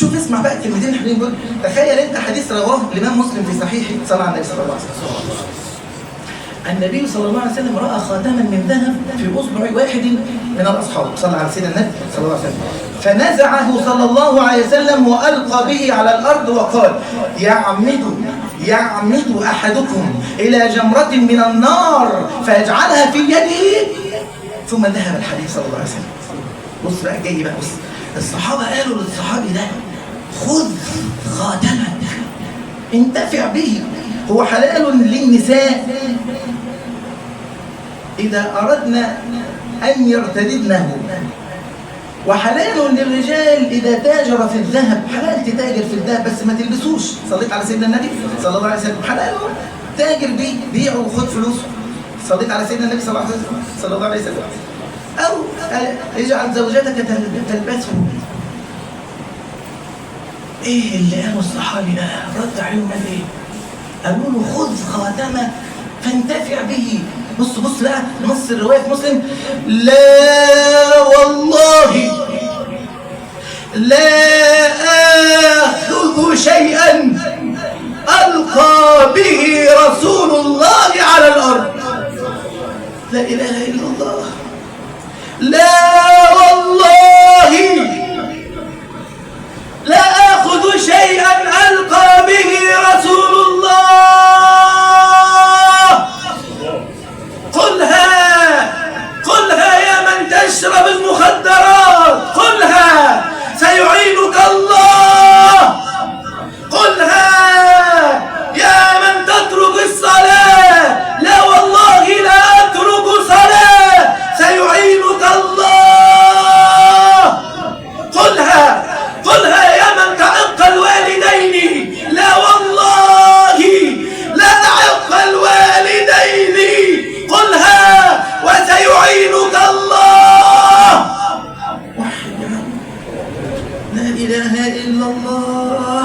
شوف اسمع بقى الكلمتين الحلوين دول. تخيل انت حديث رواه الامام مسلم في صحيحه صلى على النبي صلى الله عليه وسلم. النبي صلى الله عليه وسلم راى خاتما من ذهب في اصبع واحد من الاصحاب، صلى على سيدنا النبي صلى الله عليه وسلم، فنزعه صلى الله عليه وسلم والقى به على الارض وقال: يعمد احدكم الى جمره من النار فيجعلها في يده ثم ذهب الحديث صلى الله عليه وسلم. بص بقى جاي بقى، بص الصحابه قالوا للصحابي ده: خذ خاتمك انتفع به، هو حلال للنساء إذا أردنا أن يرتددنه، وحلال للرجال إذا تاجر في الذهب. حلال تتاجر في الذهب بس ما تلبسوش. صليت على سيدنا النبي صلى الله عليه وسلم. حلال تاجر بيه، بيعه وخد فلوسه. صليت على سيدنا النبي صلى الله عليه وسلم. أو اجعل زوجتك تلبسه. إيه اللي قالوا الصحابي ده؟ رد عليهم قال إيه؟ قالوا له: خذ خاتمك فانتفع به. بص بقى نص الرواية في مسلم: لا والله لا آخذ شيئا ألقى به رسول الله على الأرض. لا إله إلا الله. لا والله لا آخذ شيئا ألقى به رسول الله. قلها يا من تشرب المخدرات، قلها سيعينك الله. قلها يا من تترك الصلاة، لا والله لا أترك صلاة، سيعينك الله. قلها يا من تعق الوالدين، لا والله لا أعق الوالدين. قلها وسيعينك الله. وحي لا إله إلا الله.